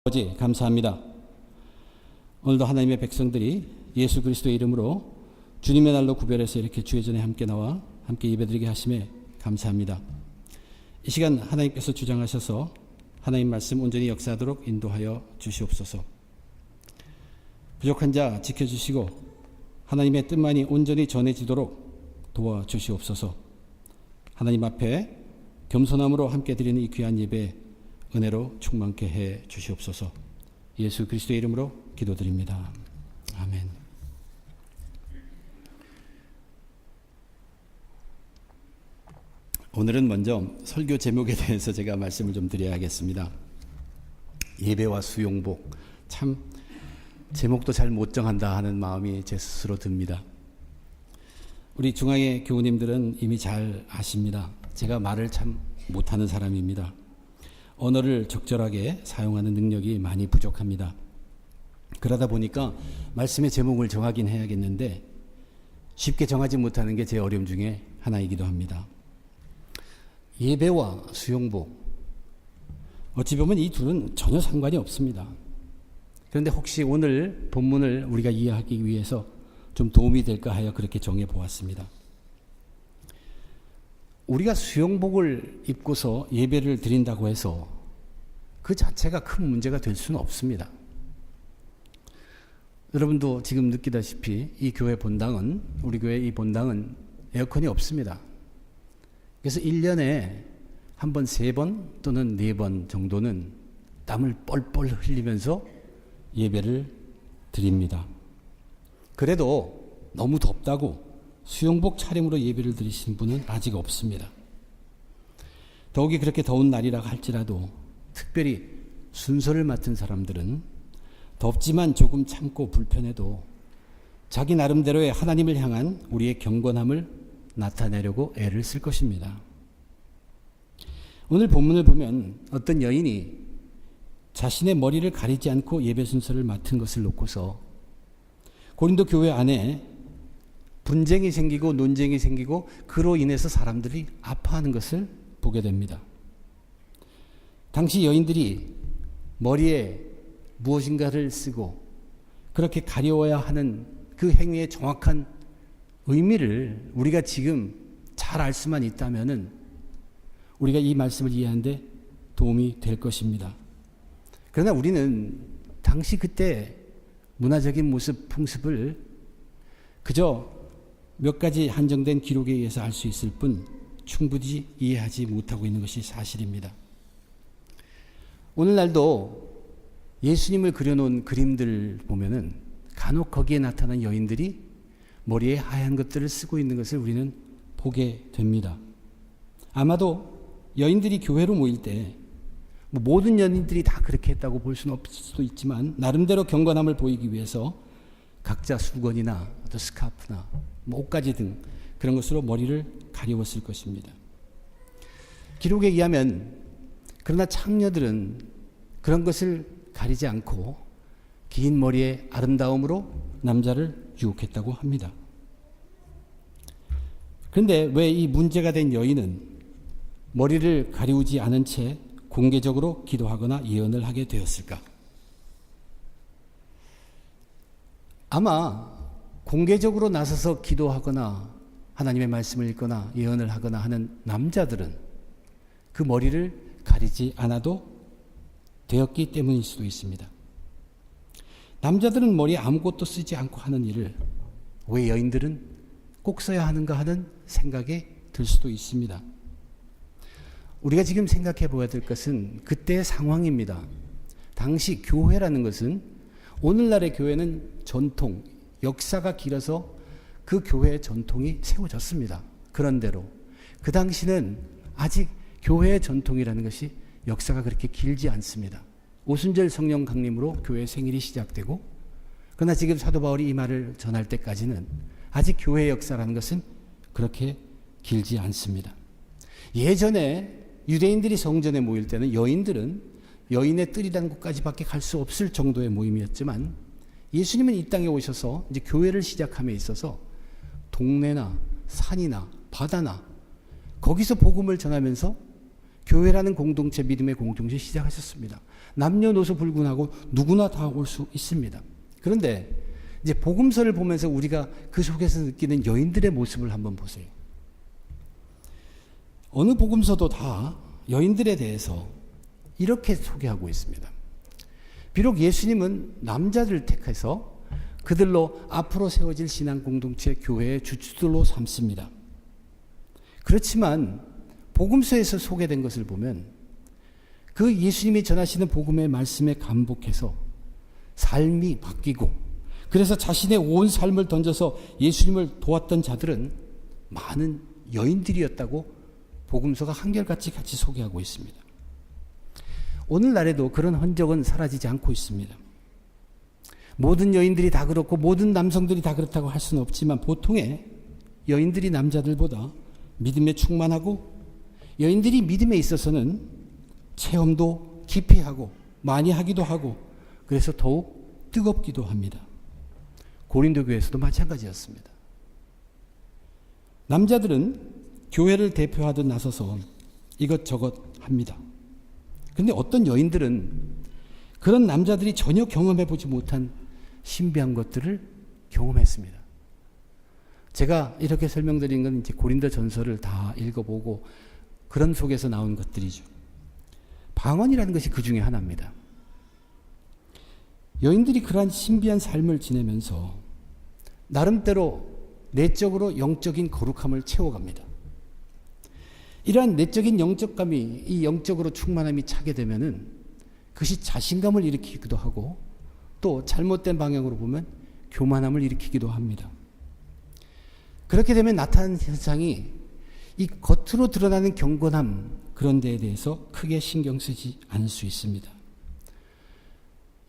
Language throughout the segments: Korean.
아버지 감사합니다. 오늘도 하나님의 백성들이 예수 그리스도의 이름으로 주님의 날로 구별해서 이렇게 주의 전에 함께 나와 함께 예배드리게 하심에 감사합니다. 이 시간 하나님께서 주장하셔서 하나님 말씀 온전히 역사하도록 인도하여 주시옵소서. 부족한 자 지켜주시고 하나님의 뜻만이 온전히 전해지도록 도와주시옵소서. 하나님 앞에 겸손함으로 함께 드리는 이 귀한 예배 은혜로 충만케 해 주시옵소서. 예수 그리스도의 이름으로 기도드립니다. 아멘. 오늘은 먼저 설교 제목에 대해서 제가 말씀을 좀 드려야겠습니다. 예배와 수용복. 참 제목도 잘 못 정한다 하는 마음이 제 스스로 듭니다. 우리 중앙의 교우님들은 이미 잘 아십니다. 제가 말을 참 못하는 사람입니다. 언어를 적절하게 사용하는 능력이 많이 부족합니다. 그러다 보니까 말씀의 제목을 정하긴 해야겠는데 쉽게 정하지 못하는 게 제 어려움 중에 하나이기도 합니다. 예배와 수용복. 어찌 보면 이 둘은 전혀 상관이 없습니다. 그런데 혹시 오늘 본문을 우리가 이해하기 위해서 좀 도움이 될까 하여 그렇게 정해 보았습니다. 우리가 수용복을 입고서 예배를 드린다고 해서 그 자체가 큰 문제가 될 수는 없습니다. 여러분도 지금 느끼다시피 이 교회 본당은, 우리 교회 이 본당은 에어컨이 없습니다. 그래서 1년에 한 번, 3번 또는 4번 정도는 땀을 뻘뻘 흘리면서 예배를 드립니다. 그래도 너무 덥다고 수영복 차림으로 예배를 드리신 분은 아직 없습니다. 더욱이 그렇게 더운 날이라 할지라도 특별히 순서를 맡은 사람들은 덥지만 조금 참고 불편해도 자기 나름대로의 하나님을 향한 우리의 경건함을 나타내려고 애를 쓸 것입니다. 오늘 본문을 보면 어떤 여인이 자신의 머리를 가리지 않고 예배 순서를 맡은 것을 놓고서 고린도 교회 안에 분쟁이 생기고 논쟁이 생기고 그로 인해서 사람들이 아파하는 것을 보게 됩니다. 당시 여인들이 머리에 무엇인가를 쓰고 그렇게 가려워야 하는 그 행위의 정확한 의미를 우리가 지금 잘 알 수만 있다면은 우리가 이 말씀을 이해하는데 도움이 될 것입니다. 그러나 우리는 당시 그때 문화적인 모습, 풍습을 그저 몇 가지 한정된 기록에 의해서 알 수 있을 뿐 충분히 이해하지 못하고 있는 것이 사실입니다. 오늘날도 예수님을 그려놓은 그림들 보면은 간혹 거기에 나타난 여인들이 머리에 하얀 것들을 쓰고 있는 것을 우리는 보게 됩니다. 아마도 여인들이 교회로 모일 때 모든 여인들이 다 그렇게 했다고 볼 수는 없을 수도 있지만 나름대로 경건함을 보이기 위해서 각자 수건이나 어떤 스카프나 옷가지 등 그런 것으로 머리를 가리웠을 것입니다. 기록에 의하면 그러나 창녀들은 그런 것을 가리지 않고 긴 머리의 아름다움으로 남자를 유혹했다고 합니다. 그런데 왜 이 문제가 된 여인은 머리를 가리우지 않은 채 공개적으로 기도하거나 예언을 하게 되었을까? 아마 공개적으로 나서서 기도하거나 하나님의 말씀을 읽거나 예언을 하거나 하는 남자들은 그 머리를 가리지 않아도 되었기 때문일 수도 있습니다. 남자들은 머리에 아무것도 쓰지 않고 하는 일을 왜 여인들은 꼭 써야 하는가 하는 생각이 들 수도 있습니다. 우리가 지금 생각해 보아야 될 것은 그때의 상황입니다. 당시 교회라는 것은 오늘날의 교회는 전통, 역사가 길어서 그 교회의 전통이 세워졌습니다. 그런대로 그 당시는 아직 교회의 전통이라는 것이 역사가 그렇게 길지 않습니다. 오순절 성령 강림으로 교회 생일이 시작되고 그러나 지금 사도 바울이 이 말을 전할 때까지는 아직 교회의 역사라는 것은 그렇게 길지 않습니다. 예전에 유대인들이 성전에 모일 때는 여인들은 여인의 뜰이라는 곳까지밖에 갈 수 없을 정도의 모임이었지만 예수님은 이 땅에 오셔서 이제 교회를 시작함에 있어서 동네나 산이나 바다나 거기서 복음을 전하면서 교회라는 공동체, 믿음의 공동체 시작하셨습니다. 남녀노소 불문하고 누구나 다 올 수 있습니다. 그런데 이제 복음서를 보면서 우리가 그 속에서 느끼는 여인들의 모습을 한번 보세요. 어느 복음서도 다 여인들에 대해서 이렇게 소개하고 있습니다. 비록 예수님은 남자들을 택해서 그들로 앞으로 세워질 신앙 공동체 교회의 주주들로 삼습니다. 그렇지만 복음서에서 소개된 것을 보면 그 예수님이 전하시는 복음의 말씀에 감복해서 삶이 바뀌고 그래서 자신의 온 삶을 던져서 예수님을 도왔던 자들은 많은 여인들이었다고 복음서가 한결같이 같이 소개하고 있습니다. 오늘날에도 그런 흔적은 사라지지 않고 있습니다. 모든 여인들이 다 그렇고 모든 남성들이 다 그렇다고 할 수는 없지만 보통의 여인들이 남자들보다 믿음에 충만하고 여인들이 믿음에 있어서는 체험도 깊이 하고 많이 하기도 하고 그래서 더욱 뜨겁기도 합니다. 고린도 교회에서도 마찬가지였습니다. 남자들은 교회를 대표하듯 나서서 이것저것 합니다. 그런데 어떤 여인들은 그런 남자들이 전혀 경험해보지 못한 신비한 것들을 경험했습니다. 제가 이렇게 설명드린 건 이제 고린도 전서를 다 읽어보고 그런 속에서 나온 것들이죠. 방언이라는 것이 그 중에 하나입니다. 여인들이 그러한 신비한 삶을 지내면서 나름대로 내적으로 영적인 거룩함을 채워갑니다. 이러한 내적인 영적감이 이 영적으로 충만함이 차게 되면은 그것이 자신감을 일으키기도 하고 또 잘못된 방향으로 보면 교만함을 일으키기도 합니다. 그렇게 되면 나타나는 현상이 이 겉으로 드러나는 경건함 그런 데에 대해서 크게 신경 쓰지 않을 수 있습니다.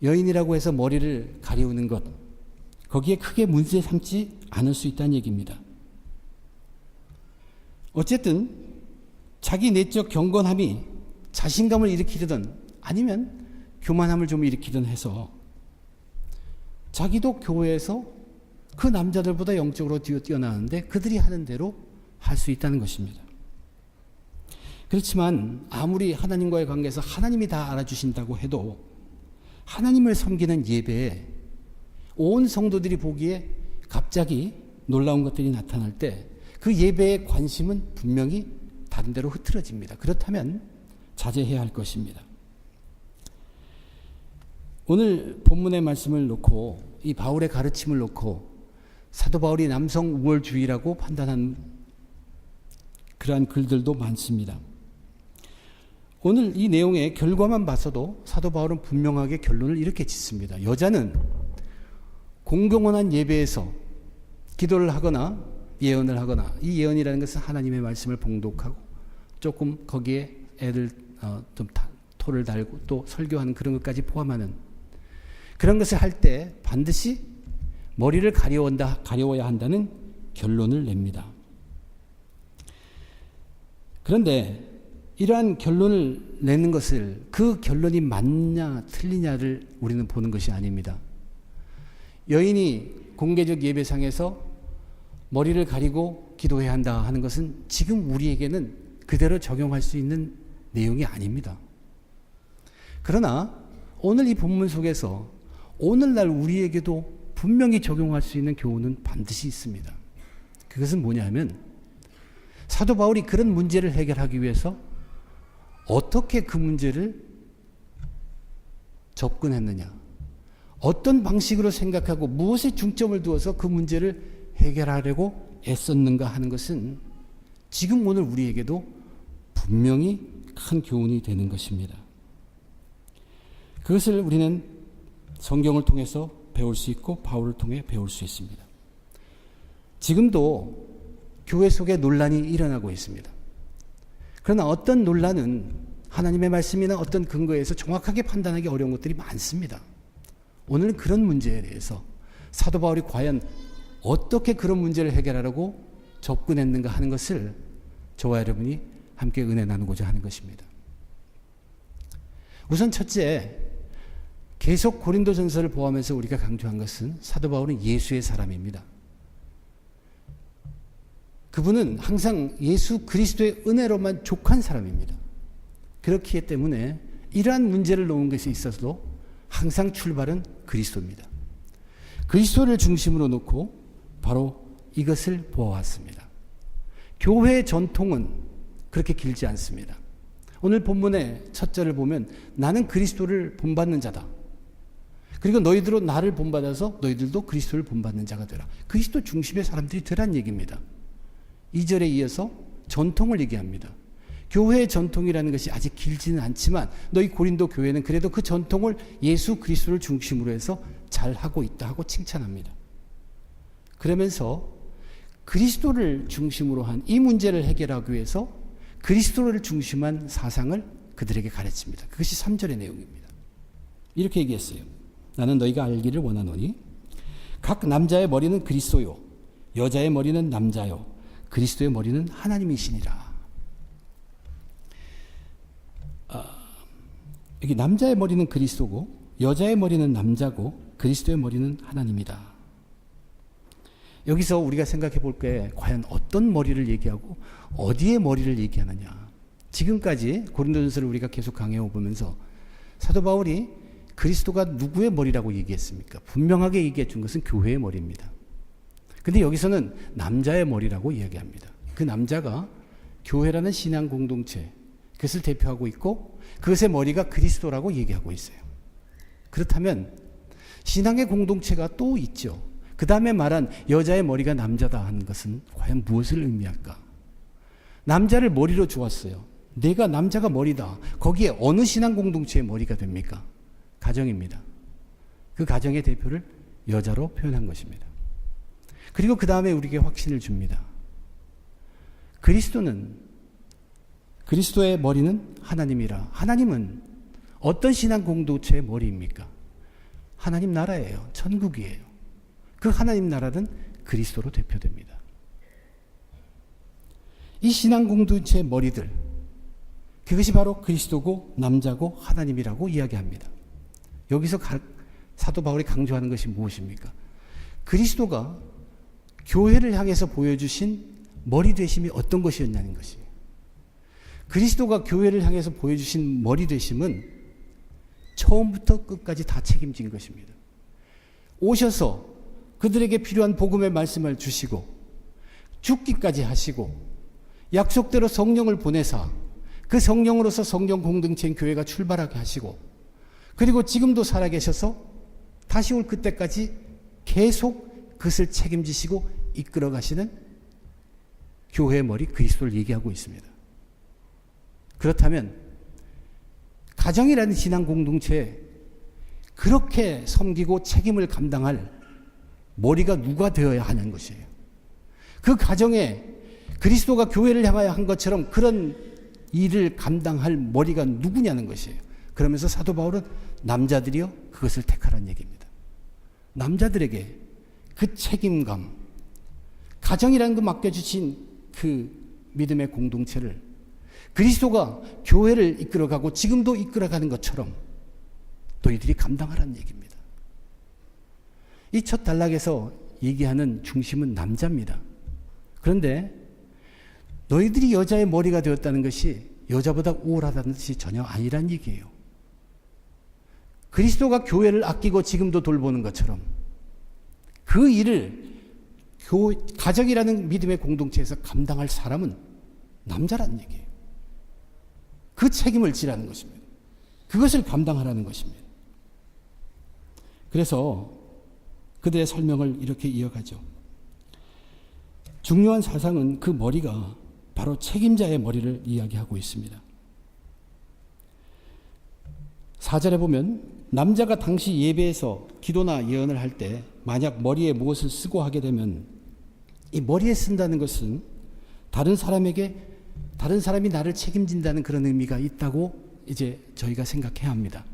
여인이라고 해서 머리를 가리우는 것 거기에 크게 문제 삼지 않을 수 있다는 얘기입니다. 어쨌든 자기 내적 경건함이 자신감을 일으키든 아니면 교만함을 좀 일으키든 해서 자기도 교회에서 그 남자들보다 영적으로 뛰어나는데 그들이 하는 대로 할 수 있다는 것입니다. 그렇지만 아무리 하나님과의 관계에서 하나님이 다 알아주신다고 해도 하나님을 섬기는 예배에 온 성도들이 보기에 갑자기 놀라운 것들이 나타날 때 그 예배의 관심은 분명히 다른 데로 흐트러집니다. 그렇다면 자제해야 할 것입니다. 오늘 본문의 말씀을 놓고 이 바울의 가르침을 놓고 사도 바울이 남성 우월주의라고 판단한 그러한 글들도 많습니다. 오늘 이 내용의 결과만 봐서도 사도 바울은 분명하게 결론을 이렇게 짓습니다. 여자는 공공헌한 예배에서 기도를 하거나 예언을 하거나 이 예언이라는 것은 하나님의 말씀을 봉독하고 조금 거기에 애를 좀 토를 달고 또 설교하는 그런 것까지 포함하는 그런 것을 할 때 반드시 머리를 가려워야 한다는 결론을 냅니다. 그런데 이러한 결론을 내는 것을 그 결론이 맞냐 틀리냐를 우리는 보는 것이 아닙니다. 여인이 공개적 예배상에서 머리를 가리고 기도해야 한다 하는 것은 지금 우리에게는 그대로 적용할 수 있는 내용이 아닙니다. 그러나 오늘 이 본문 속에서 오늘날 우리에게도 분명히 적용할 수 있는 교훈은 반드시 있습니다. 그것은 뭐냐면 사도 바울이 그런 문제를 해결하기 위해서 어떻게 그 문제를 접근했느냐, 어떤 방식으로 생각하고 무엇에 중점을 두어서 그 문제를 해결하려고 애썼는가 하는 것은 지금 오늘 우리에게도 분명히 큰 교훈이 되는 것입니다. 그것을 우리는 성경을 통해서 배울 수 있고 바울을 통해 배울 수 있습니다. 지금도 교회 속에 논란이 일어나고 있습니다. 그러나 어떤 논란은 하나님의 말씀이나 어떤 근거에서 정확하게 판단하기 어려운 것들이 많습니다. 오늘은 그런 문제에 대해서 사도 바울이 과연 어떻게 그런 문제를 해결하려고 접근했는가 하는 것을 저와 여러분이 함께 은혜 나누고자 하는 것입니다. 우선 첫째, 계속 고린도전서를 보면서 우리가 강조한 것은 사도 바울은 예수의 사람입니다. 그분은 항상 예수 그리스도의 은혜로만 족한 사람입니다. 그렇기 때문에 이러한 문제를 놓은 것에 있어서도 항상 출발은 그리스도입니다. 그리스도를 중심으로 놓고 바로 이것을 보아왔습니다. 교회의 전통은 그렇게 길지 않습니다. 오늘 본문의 첫 절을 보면 나는 그리스도를 본받는 자다. 그리고 너희들로 나를 본받아서 너희들도 그리스도를 본받는 자가 되라. 그리스도 중심의 사람들이 되란 얘기입니다. 2절에 이어서 전통을 얘기합니다. 교회의 전통이라는 것이 아직 길지는 않지만 너희 고린도 교회는 그래도 그 전통을 예수 그리스도를 중심으로 해서 잘하고 있다 하고 칭찬합니다. 그러면서 그리스도를 중심으로 한 이 문제를 해결하기 위해서 그리스도를 중심한 사상을 그들에게 가르칩니다. 그것이 3절의 내용입니다. 이렇게 얘기했어요. 나는 너희가 알기를 원하노니 각 남자의 머리는 그리스도요 여자의 머리는 남자요 그리스도의 머리는 하나님이시니라. 여기 남자의 머리는 그리스도고 여자의 머리는 남자고 그리스도의 머리는 하나님이다. 여기서 우리가 생각해 볼 때 과연 어떤 머리를 얘기하고 어디의 머리를 얘기하느냐. 지금까지 고린도전서를 우리가 계속 강해오 보면서 사도 바울이 그리스도가 누구의 머리라고 얘기했습니까? 분명하게 얘기해 준 것은 교회의 머리입니다. 근데 여기서는 남자의 머리라고 이야기합니다. 그 남자가 교회라는 신앙 공동체, 그것을 대표하고 있고 그것의 머리가 그리스도라고 얘기하고 있어요. 그렇다면 신앙의 공동체가 또 있죠. 그 다음에 말한 여자의 머리가 남자다 하는 것은 과연 무엇을 의미할까? 남자를 머리로 주었어요. 내가 남자가 머리다. 거기에 어느 신앙 공동체의 머리가 됩니까? 가정입니다. 그 가정의 대표를 여자로 표현한 것입니다. 그리고 그 다음에 우리에게 확신을 줍니다. 그리스도의 머리는 하나님이라. 하나님은 어떤 신앙 공동체의 머리입니까? 하나님 나라예요. 천국이에요. 그 하나님 나라는 그리스도로 대표됩니다. 이 신앙 공동체의 머리들, 그것이 바로 그리스도고 남자고 하나님이라고 이야기합니다. 여기서 사도 바울이 강조하는 것이 무엇입니까? 그리스도가 교회를 향해서 보여주신 머리 되심이 어떤 것이었냐는 것이에요. 그리스도가 교회를 향해서 보여주신 머리 되심은 처음부터 끝까지 다 책임진 것입니다. 오셔서 그들에게 필요한 복음의 말씀을 주시고 죽기까지 하시고 약속대로 성령을 보내사 그 성령으로서 성령 공동체인 교회가 출발하게 하시고 그리고 지금도 살아계셔서 다시 올 그때까지 계속 그것을 책임지시고 이끌어 가시는 교회의 머리 그리스도를 얘기하고 있습니다. 그렇다면 가정이라는 신앙 공동체에 그렇게 섬기고 책임을 감당할 머리가 누가 되어야 하는 것이에요. 그 가정에 그리스도가 교회를 향하여 한 것처럼 그런 일을 감당할 머리가 누구냐는 것이에요. 그러면서 사도 바울은 남자들이요 그것을 택하라는 얘기입니다. 남자들에게 그 책임감, 가정이라는 거 맡겨주신 그 믿음의 공동체를 그리스도가 교회를 이끌어가고 지금도 이끌어가는 것처럼 너희들이 감당하라는 얘기입니다. 이 첫 단락에서 얘기하는 중심은 남자입니다. 그런데 너희들이 여자의 머리가 되었다는 것이 여자보다 우월하다는 뜻이 전혀 아니란 얘기예요. 그리스도가 교회를 아끼고 지금도 돌보는 것처럼 그 일을 가정이라는 믿음의 공동체에서 감당할 사람은 남자라는 얘기예요. 그 책임을 지라는 것입니다. 그것을 감당하라는 것입니다. 그래서 그들의 설명을 이렇게 이어가죠. 중요한 사상은 그 머리가 바로 책임자의 머리를 이야기하고 있습니다. 4절에 보면 남자가 당시 예배에서 기도나 예언을 할 때 만약 머리에 무엇을 쓰고 하게 되면 이 머리에 쓴다는 것은 다른 사람이 나를 책임진다는 그런 의미가 있다고 이제 저희가 생각해야 합니다.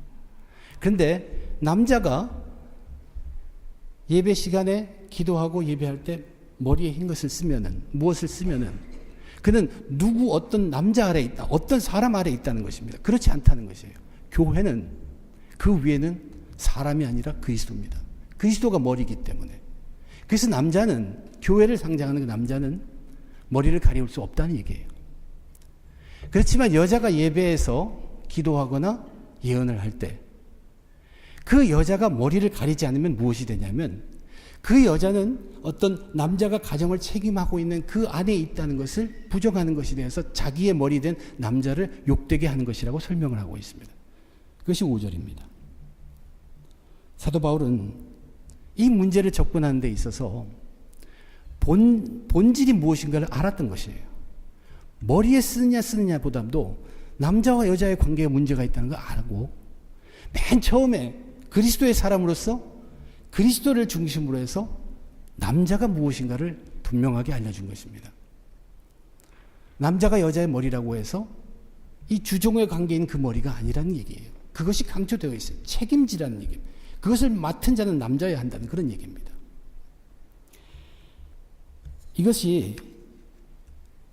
그런데 남자가 예배 시간에 기도하고 예배할 때 머리에 흰 것을 무엇을 쓰면은 그는 어떤 남자 아래 있다, 어떤 사람 아래 있다는 것입니다. 그렇지 않다는 것이에요. 교회는 그 위에는 사람이 아니라 그리스도입니다. 그리스도가 머리이기 때문에. 그래서 교회를 상징하는 그 남자는 머리를 가리울 수 없다는 얘기예요. 그렇지만 여자가 예배에서 기도하거나 예언을 할 때 그 여자가 머리를 가리지 않으면 무엇이 되냐면 그 여자는 어떤 남자가 가정을 책임하고 있는 그 안에 있다는 것을 부정하는 것이 되어서 자기의 머리 된 남자를 욕되게 하는 것이라고 설명을 하고 있습니다. 그것이 5절입니다. 사도 바울은 이 문제를 접근하는 데 있어서 본질이 무엇인가를 알았던 것이에요. 머리에 쓰느냐 보다도 남자와 여자의 관계에 문제가 있다는 걸 알고 맨 처음에 그리스도의 사람으로서 그리스도를 중심으로 해서 남자가 무엇인가를 분명하게 알려준 것입니다. 남자가 여자의 머리라고 해서 이 주종의 관계인 그 머리가 아니라는 얘기예요. 그것이 강조되어 있어요. 책임지라는 얘기입니다. 그것을 맡은 자는 남자여야 한다는 그런 얘기입니다. 이것이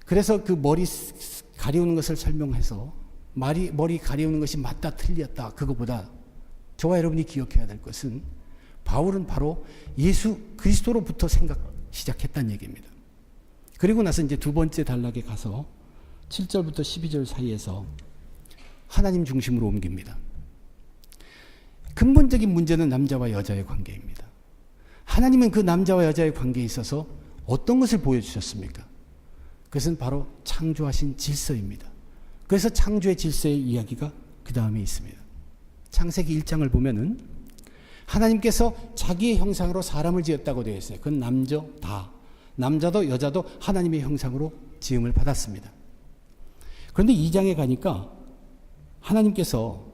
그래서 그 머리 가리우는 것을 설명해서 머리 가리우는 것이 맞다 틀렸다 그거보다 저와 여러분이 기억해야 될 것은 바울은 바로 예수 그리스도로부터 시작했다는 얘기입니다. 그리고 나서 이제 두 번째 단락에 가서 7절부터 12절 사이에서 하나님 중심으로 옮깁니다. 근본적인 문제는 남자와 여자의 관계입니다. 하나님은 그 남자와 여자의 관계에 있어서 어떤 것을 보여주셨습니까? 그것은 바로 창조하신 질서입니다. 그래서 창조의 질서의 이야기가 그 다음에 있습니다. 창세기 1장을 보면은 하나님께서 자기의 형상으로 사람을 지었다고 되어 있어요. 그건 남자도 여자도 하나님의 형상으로 지음을 받았습니다. 그런데 2장에 가니까 하나님께서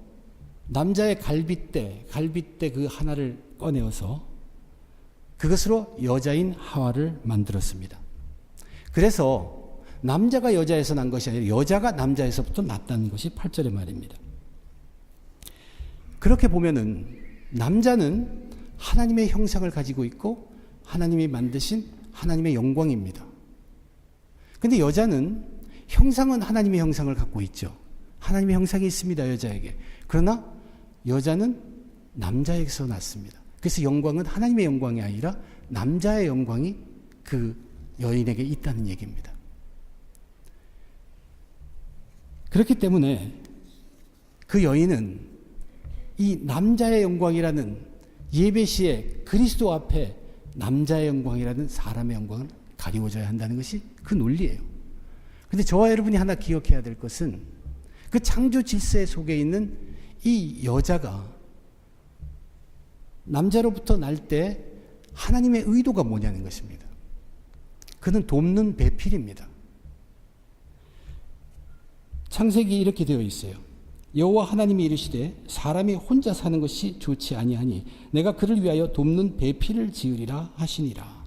남자의 갈빗대 그 하나를 꺼내어서 그것으로 여자인 하와를 만들었습니다. 그래서 남자가 여자에서 난 것이 아니라 여자가 남자에서부터 났다는 것이 8절의 말입니다. 그렇게 보면은 남자는 하나님의 형상을 가지고 있고 하나님이 만드신 하나님의 영광입니다. 그런데 여자는 형상은 하나님의 형상을 갖고 있죠. 하나님의 형상이 있습니다, 여자에게. 그러나 여자는 남자에게서 났습니다. 그래서 영광은 하나님의 영광이 아니라 남자의 영광이 그 여인에게 있다는 얘기입니다. 그렇기 때문에 그 여인은 이 남자의 영광이라는 예배시에 그리스도 앞에 남자의 영광이라는 사람의 영광을 가리워져야 한다는 것이 그 논리예요. 그런데 저와 여러분이 하나 기억해야 될 것은 그 창조 질서 속에 있는 이 여자가 남자로부터 날 때 하나님의 의도가 뭐냐는 것입니다. 그는 돕는 배필입니다. 창세기 이렇게 되어 있어요. 여호와 하나님이 이르시되 사람이 혼자 사는 것이 좋지 아니하니 내가 그를 위하여 돕는 배필을 지으리라 하시니라.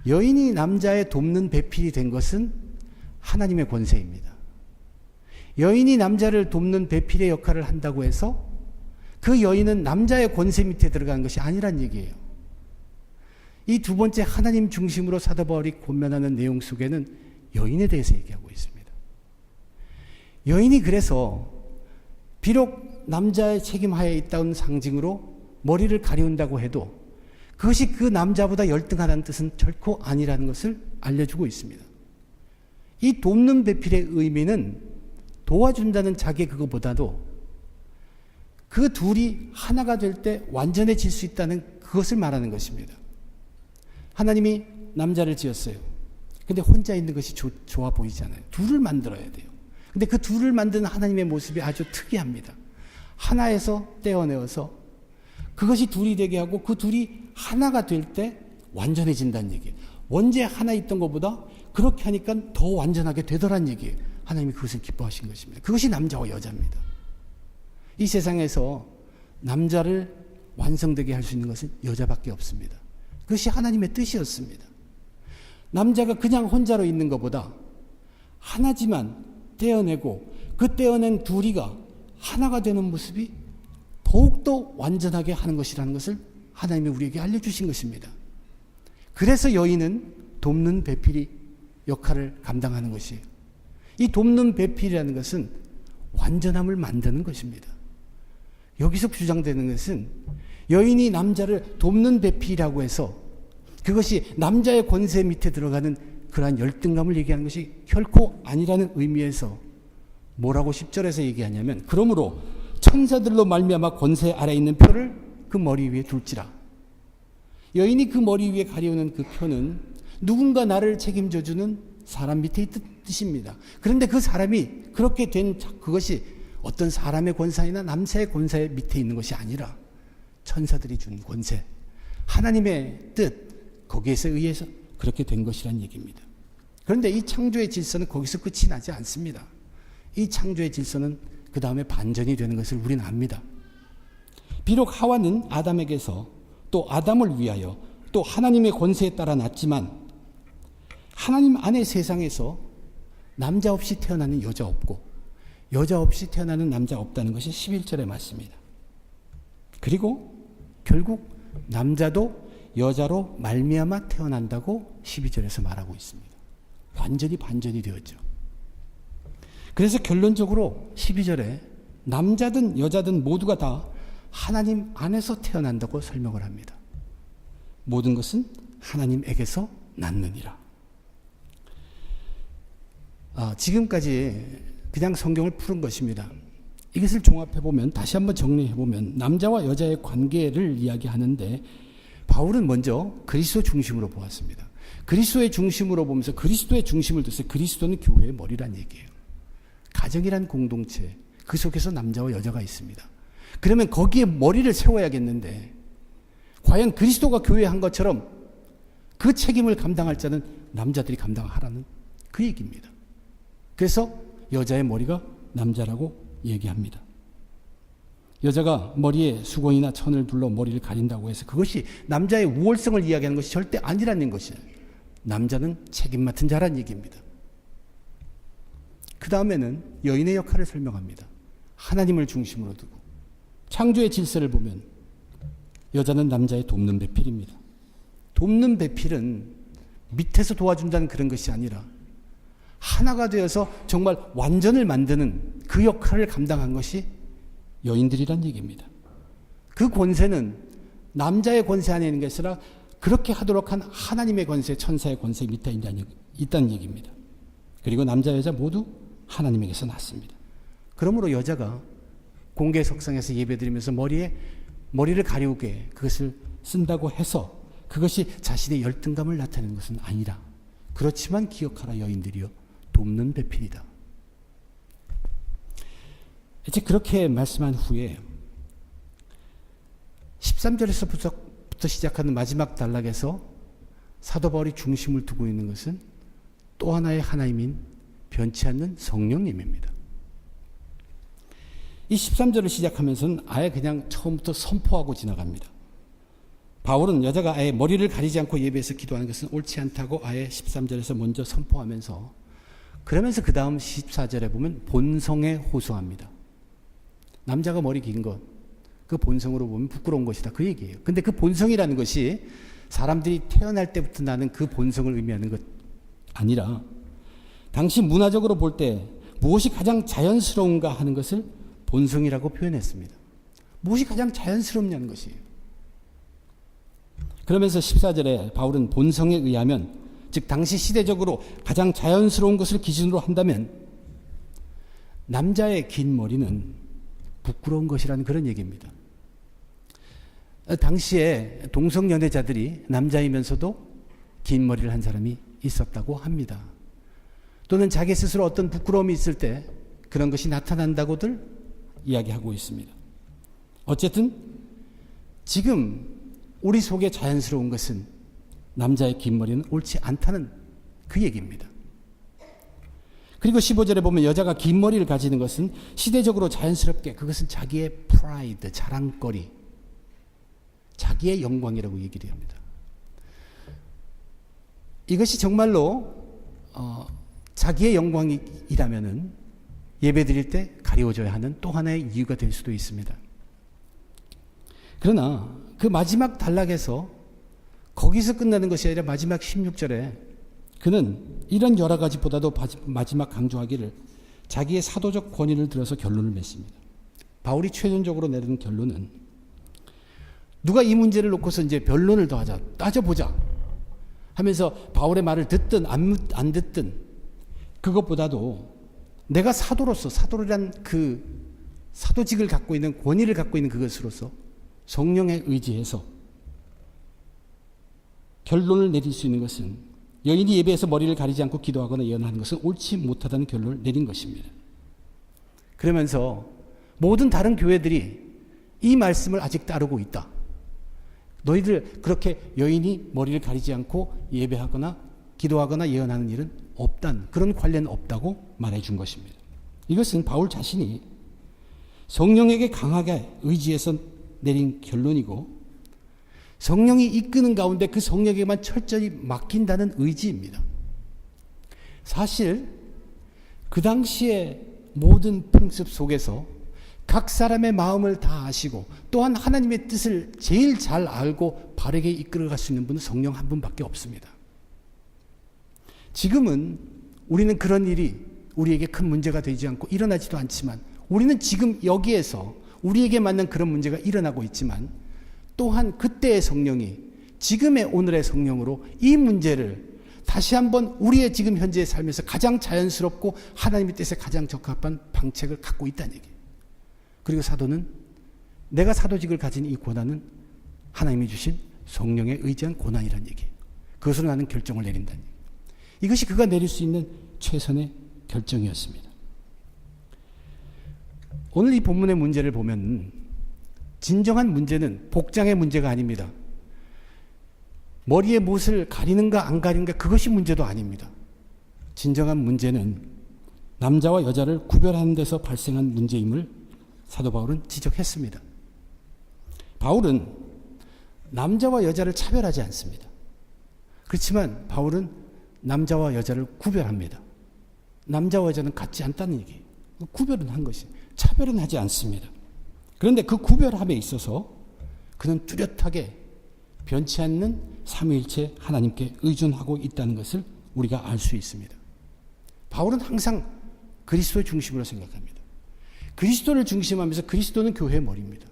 여인이 남자의 돕는 배필이 된 것은 하나님의 권세입니다. 여인이 남자를 돕는 배필의 역할을 한다고 해서 그 여인은 남자의 권세 밑에 들어가는 것이 아니란 얘기예요. 이 두 번째 하나님 중심으로 사도 바울이 권면하는 내용 속에는 여인에 대해서 얘기하고 있습니다. 여인이 그래서 비록 남자의 책임하에 있다는 상징으로 머리를 가리운다고 해도 그것이 그 남자보다 열등하다는 뜻은 결코 아니라는 것을 알려주고 있습니다. 이 돕는 배필의 의미는 도와준다는 자기 그거보다도 그 둘이 하나가 될 때 완전해질 수 있다는 그것을 말하는 것입니다. 하나님이 남자를 지었어요. 근데 혼자 있는 것이 좋아 보이잖아요. 둘을 만들어야 돼요. 근데 그 둘을 만드는 하나님의 모습이 아주 특이합니다. 하나에서 떼어내어서 그것이 둘이 되게 하고 그 둘이 하나가 될 때 완전해진다는 얘기예요. 원래 하나 있던 것보다 그렇게 하니까 더 완전하게 되더란 얘기예요. 하나님이 그것을 기뻐하신 것입니다. 그것이 남자와 여자입니다. 이 세상에서 남자를 완성되게 할 수 있는 것은 여자밖에 없습니다. 그것이 하나님의 뜻이었습니다. 남자가 그냥 혼자로 있는 것보다 하나지만 떼어내고 그 떼어낸 둘이가 하나가 되는 모습이 더욱더 완전하게 하는 것이라는 것을 하나님이 우리에게 알려주신 것입니다. 그래서 여인은 돕는 배필이 역할을 감당하는 것이에요. 이 돕는 배필이라는 것은 완전함을 만드는 것입니다. 여기서 주장되는 것은 여인이 남자를 돕는 배필이라고 해서 그것이 남자의 권세 밑에 들어가는 그러한 열등감을 얘기하는 것이 결코 아니라는 의미에서 뭐라고 10절에서 얘기하냐면 그러므로 천사들로 말미암아 권세 아래 있는 표를 그 머리 위에 둘지라. 여인이 그 머리 위에 가려우는 그 표는 누군가 나를 책임져주는 사람 밑에 있는 뜻입니다. 그런데 그 사람이 그렇게 된 그것이 어떤 사람의 권세나 남자의 권세 밑에 있는 것이 아니라 천사들이 준 권세, 하나님의 뜻, 거기에서 의해서 그렇게 된 것이란 얘기입니다. 그런데 이 창조의 질서는 거기서 끝이 나지 않습니다. 이 창조의 질서는 그 다음에 반전이 되는 것을 우리는 압니다. 비록 하와는 아담에게서 또 아담을 위하여 또 하나님의 권세에 따라 났지만 하나님 안의 세상에서 남자 없이 태어나는 여자 없고 여자 없이 태어나는 남자 없다는 것이 11절의 말씀입니다. 그리고 결국 남자도 여자로 말미암아 태어난다고 12절에서 말하고 있습니다. 완전히 반전이 되었죠. 그래서 결론적으로 12절에 남자든 여자든 모두가 다 하나님 안에서 태어난다고 설명을 합니다. 모든 것은 하나님에게서 났느니라. 지금까지 그냥 성경을 푸는 것입니다. 이것을 종합해보면, 다시 한번 정리해보면 남자와 여자의 관계를 이야기하는데 바울은 먼저 그리스도 중심으로 보았습니다. 그리스도의 중심으로 보면서 그리스도의 중심을 뒀어요. 그리스도는 교회의 머리란 얘기예요. 가정이란 공동체, 그 속에서 남자와 여자가 있습니다. 그러면 거기에 머리를 세워야겠는데 과연 그리스도가 교회에 한 것처럼 그 책임을 감당할 자는 남자들이 감당하라는 그 얘기입니다. 그래서 여자의 머리가 남자라고 얘기합니다. 여자가 머리에 수건이나 천을 둘러 머리를 가린다고 해서 그것이 남자의 우월성을 이야기하는 것이 절대 아니라는 것이에요. 남자는 책임 맡은 자란 얘기입니다. 그 다음에는 여인의 역할을 설명합니다. 하나님을 중심으로 두고 창조의 질서를 보면 여자는 남자의 돕는 배필입니다. 돕는 배필은 밑에서 도와준다는 그런 것이 아니라 하나가 되어서 정말 완전을 만드는 그 역할을 감당한 것이 여인들이란 얘기입니다. 그 권세는 남자의 권세 안에 있는 게 아니라 그렇게 하도록 한 하나님의 권세, 천사의 권세 밑에 있다는 얘기입니다. 그리고 남자, 여자 모두 하나님에게서 났습니다. 그러므로 여자가 공개석상에서 예배드리면서 머리를 가리우게 그것을 쓴다고 해서 그것이 자신의 열등감을 나타내는 것은 아니라, 그렇지만 기억하라 여인들이여, 돕는 배필이다. 이제 그렇게 말씀한 후에 13절에서부터 시작하는 마지막 단락에서 사도 바울이 중심을 두고 있는 것은 또 하나의 하나님인 변치 않는 성령님입니다. 이 13절을 시작하면서는 아예 그냥 처음부터 선포하고 지나갑니다. 바울은 여자가 아예 머리를 가리지 않고 예배에서 기도하는 것은 옳지 않다고 아예 13절에서 먼저 선포하면서, 그러면서 그 다음 14절에 보면 본성에 호소합니다. 남자가 머리 긴 것, 그 본성으로 보면 부끄러운 것이다, 그 얘기예요. 근데 그 본성이라는 것이 사람들이 태어날 때부터 나는 그 본성을 의미하는 것 아니라, 당시 문화적으로 볼 때 무엇이 가장 자연스러운가 하는 것을 본성이라고 표현했습니다. 무엇이 가장 자연스럽냐는 것이에요. 그러면서 14절에 바울은 본성에 의하면, 즉 당시 시대적으로 가장 자연스러운 것을 기준으로 한다면 남자의 긴 머리는 부끄러운 것이라는 그런 얘기입니다. 당시에 동성연애자들이 남자이면서도 긴 머리를 한 사람이 있었다고 합니다. 또는 자기 스스로 어떤 부끄러움이 있을 때 그런 것이 나타난다고들 이야기하고 있습니다. 어쨌든 지금 우리 속에 자연스러운 것은 남자의 긴 머리는 옳지 않다는 그 얘기입니다. 그리고 15절에 보면 여자가 긴 머리를 가지는 것은 시대적으로 자연스럽게, 그것은 자기의 프라이드, 자랑거리, 자기의 영광이라고 얘기를 합니다. 이것이 정말로 자기의 영광이라면은 예배드릴 때 가리워져야 하는 또 하나의 이유가 될 수도 있습니다. 그러나 그 마지막 단락에서 거기서 끝나는 것이 아니라 마지막 16절에 그는 이런 여러 가지보다도 마지막 강조하기를 자기의 사도적 권위를 들어서 결론을 맺습니다. 바울이 최종적으로 내리는 결론은, 누가 이 문제를 놓고서 이제 변론을 더 하자, 따져보자 하면서 바울의 말을 듣든 안 듣든, 그것보다도 내가 사도로서, 사도란 그 사도직을 갖고 있는 권위를 갖고 있는 그것으로서 성령에 의지해서 결론을 내릴 수 있는 것은 여인이 예배에서 머리를 가리지 않고 기도하거나 예언하는 것은 옳지 못하다는 결론을 내린 것입니다. 그러면서 모든 다른 교회들이 이 말씀을 아직 따르고 있다. 너희들 그렇게 여인이 머리를 가리지 않고 예배하거나 기도하거나 예언하는 일은 없단, 그런 관련 없다고 말해준 것입니다. 이것은 바울 자신이 성령에게 강하게 의지해서 내린 결론이고 성령이 이끄는 가운데 그 성령에게만 철저히 맡긴다는 의지입니다. 사실 그 당시에 모든 풍습 속에서 각 사람의 마음을 다 아시고 또한 하나님의 뜻을 제일 잘 알고 바르게 이끌어갈 수 있는 분은 성령 한 분밖에 없습니다. 지금은 우리는 그런 일이 우리에게 큰 문제가 되지 않고 일어나지도 않지만 우리는 지금 여기에서 우리에게 맞는 그런 문제가 일어나고 있지만 또한 그때의 성령이 지금의 오늘의 성령으로 이 문제를 다시 한번 우리의 지금 현재의 삶에서 가장 자연스럽고 하나님의 뜻에 가장 적합한 방책을 갖고 있다는 얘기예요. 그리고 사도는 내가 사도직을 가진 이 고난은 하나님이 주신 성령에 의지한 고난이라는 얘기예요. 그것으로 나는 결정을 내린다는 얘기예요. 이것이 그가 내릴 수 있는 최선의 결정이었습니다. 오늘 이 본문의 문제를 보면 진정한 문제는 복장의 문제가 아닙니다. 머리에 못을 가리는가 안 가리는가 그것이 문제도 아닙니다. 진정한 문제는 남자와 여자를 구별하는 데서 발생한 문제임을 사도 바울은 지적했습니다. 바울은 남자와 여자를 차별하지 않습니다. 그렇지만 바울은 남자와 여자를 구별합니다. 남자와 여자는 같지 않다는 얘기예요. 구별은 한 것이 차별은 하지 않습니다. 그런데 그 구별함에 있어서 그는 뚜렷하게 변치 않는 삼위일체 하나님께 의존하고 있다는 것을 우리가 알 수 있습니다. 바울은 항상 그리스도의 중심으로 생각합니다. 그리스도를 중심하면서 그리스도는 교회의 머리입니다.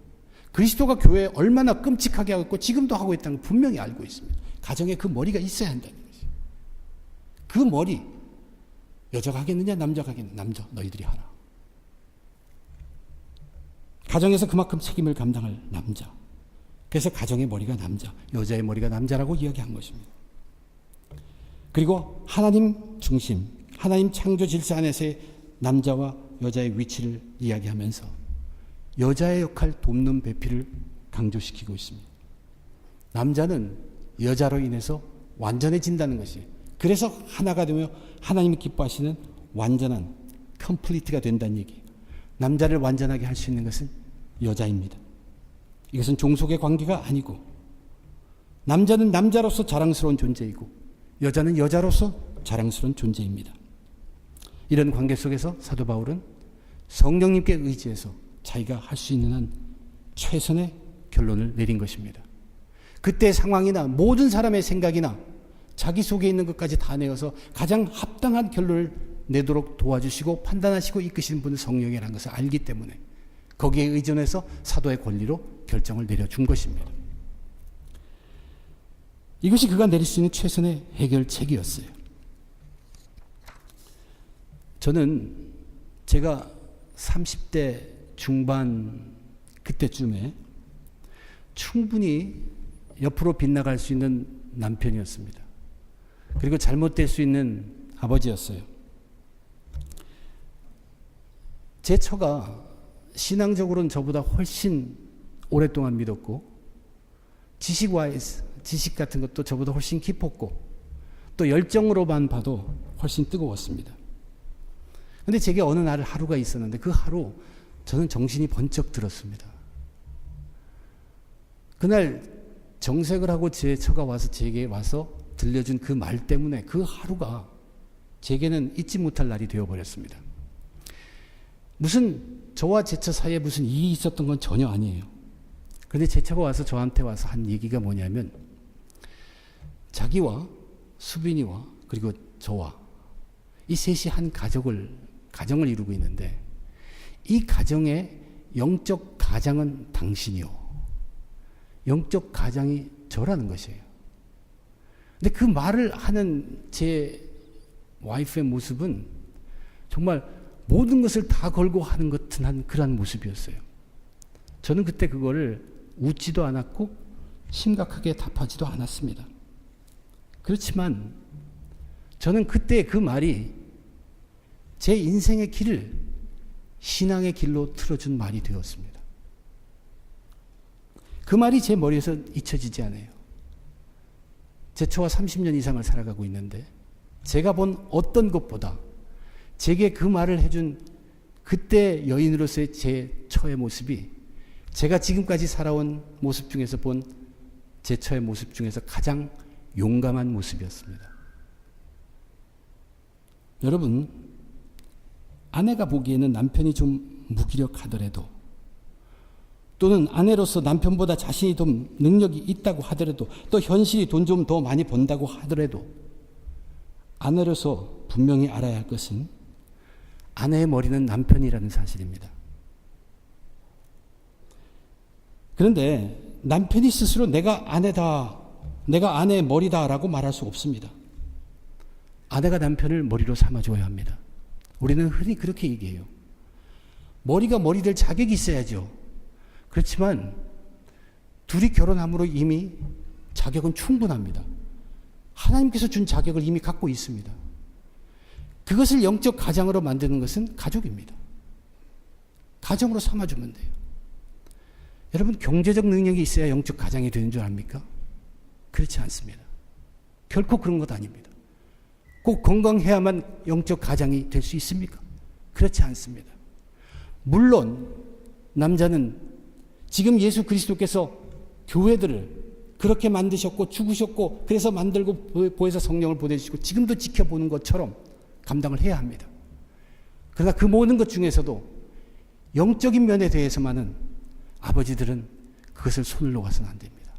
그리스도가 교회에 얼마나 끔찍하게 하고 있고 지금도 하고 있다는 걸 분명히 알고 있습니다. 가정에 그 머리가 있어야 한다는 것이죠. 그 머리 여자가 하겠느냐 남자가 하겠느냐. 남자 너희들이 하라. 가정에서 그만큼 책임을 감당할 남자. 그래서 가정의 머리가 남자, 여자의 머리가 남자라고 이야기한 것입니다. 그리고 하나님 중심, 하나님 창조 질서 안에서의 남자와 여자의 위치를 이야기하면서 여자의 역할 돕는 배필을 강조시키고 있습니다. 남자는 여자로 인해서 완전해진다는 것이에요. 그래서 하나가 되며 하나님이 기뻐하시는 완전한 컴플리트가 된다는 얘기예요. 남자를 완전하게 할 수 있는 것은 여자입니다. 이것은 종속의 관계가 아니고 남자는 남자로서 자랑스러운 존재이고 여자는 여자로서 자랑스러운 존재입니다. 이런 관계 속에서 사도 바울은 성령님께 의지해서 자기가 할 수 있는 한 최선의 결론을 내린 것입니다. 그때의 상황이나 모든 사람의 생각이나 자기 속에 있는 것까지 다 내어서 가장 합당한 결론을 내도록 도와주시고 판단하시고 이끄시는 분은 성령이라는 것을 알기 때문에 거기에 의존해서 사도의 권리로 결정을 내려준 것입니다. 이것이 그가 내릴 수 있는 최선의 해결책이었어요. 저는 제가 30대 중반 그때쯤에 충분히 옆으로 빗나갈 수 있는 남편이었습니다. 그리고 잘못될 수 있는 아버지였어요. 제 처가 신앙적으로는 저보다 훨씬 오랫동안 믿었고 지식 같은 것도 저보다 훨씬 깊었고 또 열정으로만 봐도 훨씬 뜨거웠습니다. 그런데 제게 어느 날 하루가 있었는데 그 하루 저는 정신이 번쩍 들었습니다. 그날 정색을 하고 제 처가 와서 제게 와서 들려준 그 말 때문에 그 하루가 제게는 잊지 못할 날이 되어버렸습니다. 무슨 저와 제 처 사이에 무슨 일이 있었던 건 전혀 아니에요. 그런데 제 처가 와서 저한테 와서 한 얘기가 뭐냐면 자기와 수빈이와 그리고 저와 이 셋이 한 가정을 이루고 있는데 이 가정의 영적 가장은 당신이요. 영적 가장이 저라는 것이에요. 근데 그 말을 하는 제 와이프의 모습은 정말 모든 것을 다 걸고 하는 것 같은 그러한 모습이었어요. 저는 그때 그거를 웃지도 않았고 심각하게 답하지도 않았습니다. 그렇지만 저는 그때 그 말이 제 인생의 길을 신앙의 길로 틀어준 말이 되었습니다. 그 말이 제 머리에서 잊혀지지 않아요. 제 처와 30년 이상을 살아가고 있는데 제가 본 어떤 것보다 제게 그 말을 해준 그때 여인으로서의 제 처의 모습이 제가 지금까지 살아온 모습 중에서 본 제 처의 모습 중에서 가장 용감한 모습이었습니다. 여러분, 아내가 보기에는 남편이 좀 무기력하더라도 또는 아내로서 남편보다 자신이 좀 능력이 있다고 하더라도 또 현실이 돈 좀 더 많이 번다고 하더라도 아내로서 분명히 알아야 할 것은 아내의 머리는 남편이라는 사실입니다. 그런데 남편이 스스로 내가 아내다, 내가 아내의 머리다라고 말할 수 없습니다. 아내가 남편을 머리로 삼아줘야 합니다. 우리는 흔히 그렇게 얘기해요. 머리가 머리 될 자격이 있어야죠. 그렇지만 둘이 결혼함으로 이미 자격은 충분합니다. 하나님께서 준 자격을 이미 갖고 있습니다. 그것을 영적 가장으로 만드는 것은 가족입니다. 가정으로 삼아주면 돼요. 여러분, 경제적 능력이 있어야 영적 가장이 되는 줄 압니까? 그렇지 않습니다. 결코 그런 것 아닙니다. 꼭 건강해야만 영적 가장이 될 수 있습니까? 그렇지 않습니다. 물론 남자는 지금 예수 그리스도께서 교회들을 그렇게 만드셨고 죽으셨고 그래서 만들고 보혜사 성령을 보내주시고 지금도 지켜보는 것처럼 감당을 해야 합니다. 그러나 그 모든 것 중에서도 영적인 면에 대해서만은 아버지들은 그것을 손을 놓아서는 안 됩니다.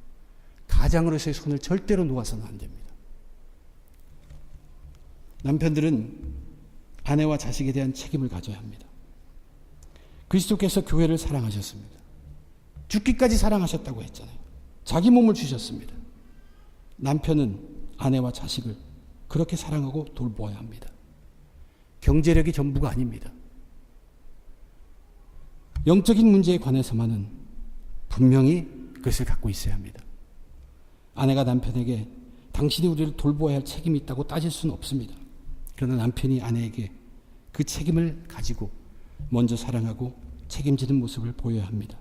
가장으로서의 손을 절대로 놓아서는 안 됩니다. 남편들은 아내와 자식에 대한 책임을 가져야 합니다. 그리스도께서 교회를 사랑하셨습니다. 죽기까지 사랑하셨다고 했잖아요. 자기 몸을 주셨습니다. 남편은 아내와 자식을 그렇게 사랑하고 돌보아야 합니다. 경제력이 전부가 아닙니다. 영적인 문제에 관해서만은 분명히 그것을 갖고 있어야 합니다. 아내가 남편에게 당신이 우리를 돌보아야 할 책임이 있다고 따질 수는 없습니다. 그러나 남편이 아내에게 그 책임을 가지고 먼저 사랑하고 책임지는 모습을 보여야 합니다.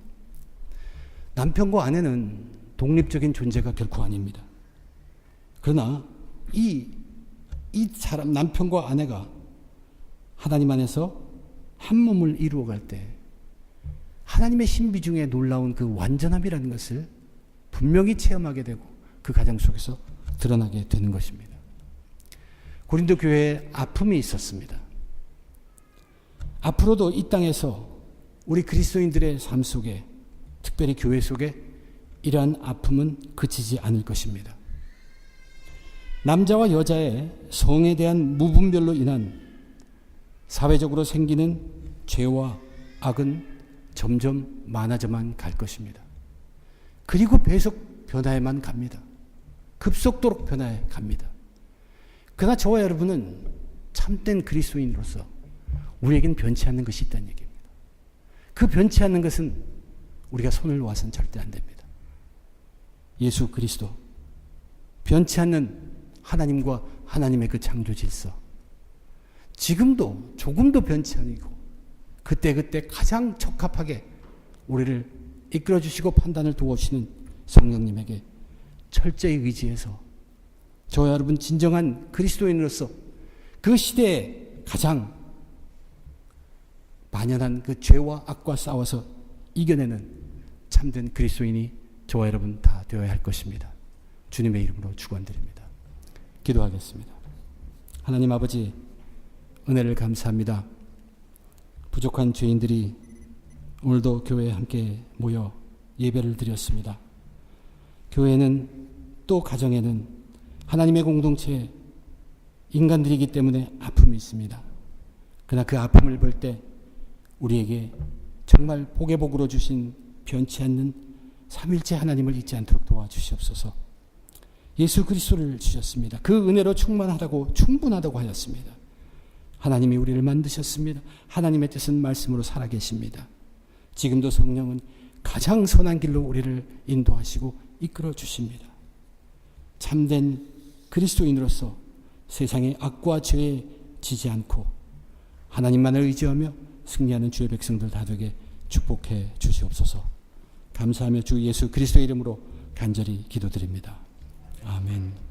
남편과 아내는 독립적인 존재가 결코 아닙니다. 그러나 이 사람, 남편과 아내가 하나님 안에서 한 몸을 이루어갈 때 하나님의 신비 중에 놀라운 그 완전함이라는 것을 분명히 체험하게 되고 그 가정 속에서 드러나게 되는 것입니다. 고린도 교회에 아픔이 있었습니다. 앞으로도 이 땅에서 우리 그리스도인들의 삶 속에, 특별히 교회 속에 이러한 아픔은 그치지 않을 것입니다. 남자와 여자의 성에 대한 무분별로 인한 사회적으로 생기는 죄와 악은 점점 많아져만 갈 것입니다. 그리고 계속 변화에만 갑니다. 급속도로 변화해 갑니다. 그러나 저와 여러분은 참된 그리스도인으로서 우리에겐 변치 않는 것이 있다는 얘기입니다. 그 변치 않는 것은 우리가 손을 놓아서는 절대 안 됩니다. 예수 그리스도, 변치 않는 하나님과 하나님의 그 창조 질서, 지금도 조금도 변치 않고 그때그때 가장 적합하게 우리를 이끌어주시고 판단을 도와주시는 성령님에게 철저히 의지해서 저와 여러분 진정한 그리스도인으로서 그 시대에 가장 만연한 그 죄와 악과 싸워서 이겨내는 참된 그리스도인이 저와 여러분 다 되어야 할 것입니다. 주님의 이름으로 축원드립니다. 기도하겠습니다. 하나님 아버지, 은혜를 감사합니다. 부족한 죄인들이 오늘도 교회에 함께 모여 예배를 드렸습니다. 교회는 또 가정에는 하나님의 공동체 인간들이기 때문에 아픔이 있습니다. 그러나 그 아픔을 볼 때 우리에게 정말 복의 복으로 주신 변치 않는 삼일째 하나님을 잊지 않도록 도와주시옵소서. 예수 그리스도를 주셨습니다. 그 은혜로 충분하다고 하였습니다. 하나님이 우리를 만드셨습니다. 하나님의 뜻은 말씀으로 살아계십니다. 지금도 성령은 가장 선한 길로 우리를 인도하시고 이끌어 주십니다. 참된 그리스도인으로서 세상의 악과 죄에 지지 않고 하나님만을 의지하며 승리하는 주의 백성들 다 되게 축복해 주시옵소서. 감사하며 주 예수 그리스도의 이름으로 간절히 기도드립니다. 아멘.